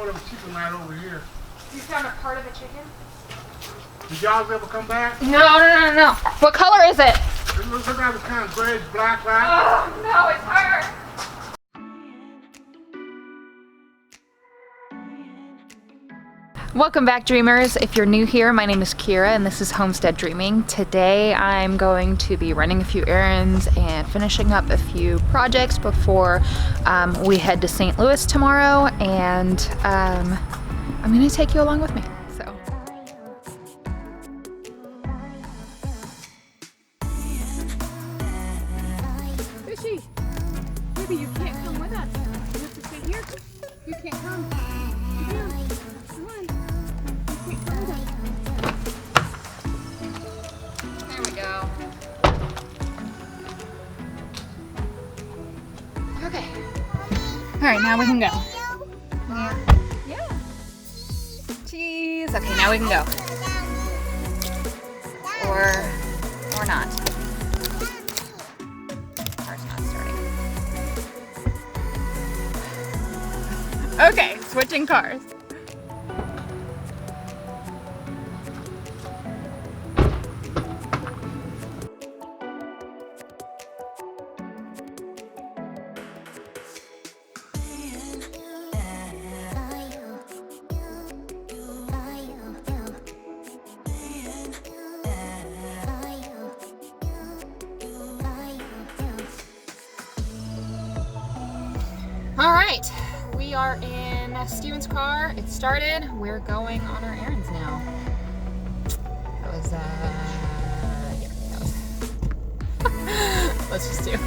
part of a chicken right over here. You found a part of a chicken? Did y'all ever come back? No. What color is it? It looks like it's kind of grayish black, right? Oh, no, it's her. Welcome back, dreamers. If you're new here, my name is Kira and this is Homestead Dreaming. Today I'm going to be running a few errands and finishing up a few projects before we head to St. Louis tomorrow, and I'm going to take you along with me. So. Fishy, baby, you can't come with us. You have to stay here. You can't come. Come on. There we go. Okay. All right, now we can go. Yeah. Cheese. Okay, now we can go. Or not. Car's not starting. Okay, switching cars. All right, we are in Steven's car. It started. We're going on our errands now. That was, let's go.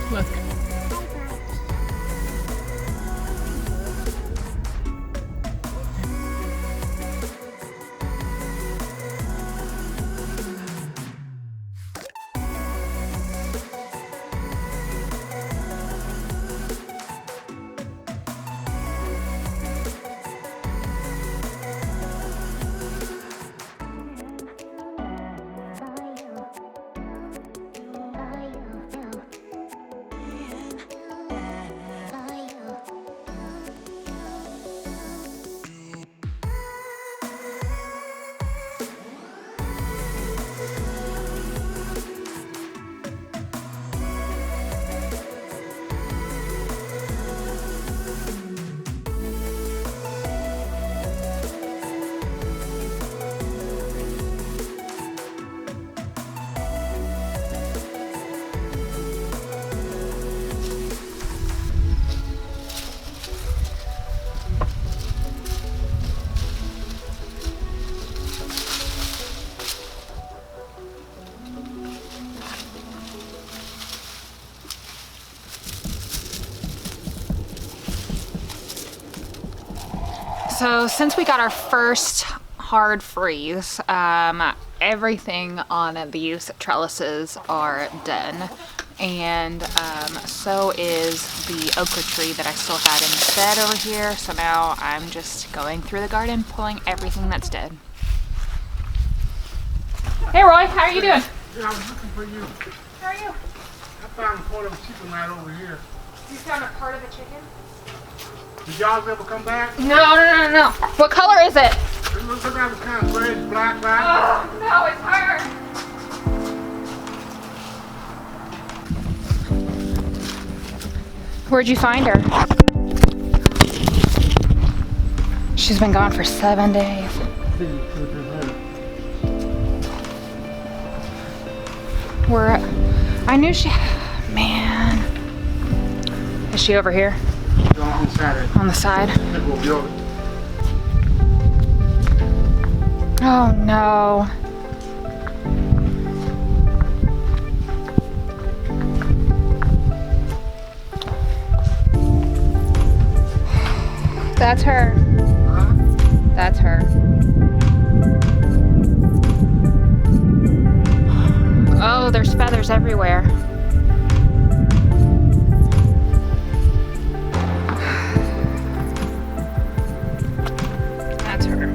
So since we got our first hard freeze, everything on these trellises are done, and so is the acre tree that I still had in the bed over here. So now I'm just going through the garden, pulling everything that's dead. Hey Roy, how are you doing? Yeah, I was looking for you. How are you? I found a part of a chicken right over here. You found a part of a chicken? Did y'all ever come back? No. What color is it? It looks like it's kind of grayish black, right? Oh, no, it's her. Where'd you find her? She's been gone for 7 days. I knew she, man. Is she over here? On the side. Oh no. That's her. That's her. Oh, there's feathers everywhere. That's her.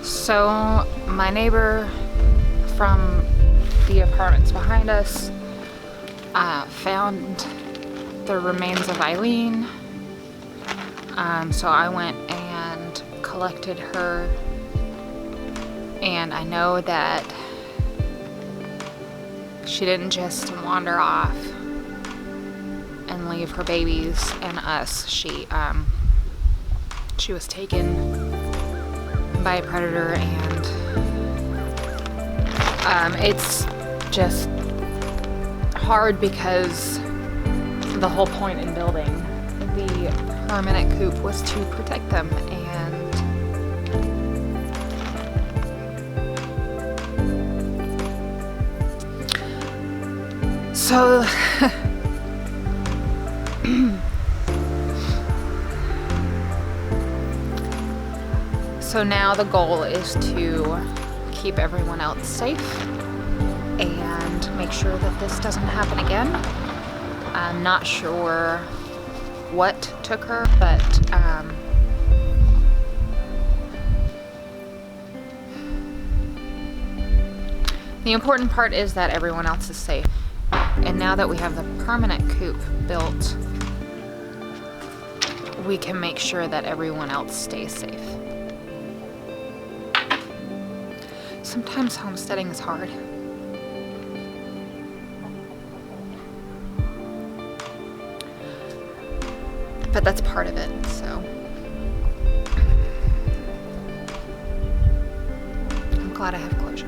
So my neighbor from the apartments behind us, found the remains of Eileen. So I went and collected her, and I know that she didn't just wander off and leave her babies and us. She was taken by a predator, and it's just hard because the whole point in building the permanent coop was to protect them, and so so now the goal is to keep everyone else safe and make sure that this doesn't happen again. I'm not sure what took her, but the important part is that everyone else is safe. And now that we have the permanent coop built, we can make sure that everyone else stays safe. Sometimes homesteading is hard. But that's part of it, so I'm glad I have closure.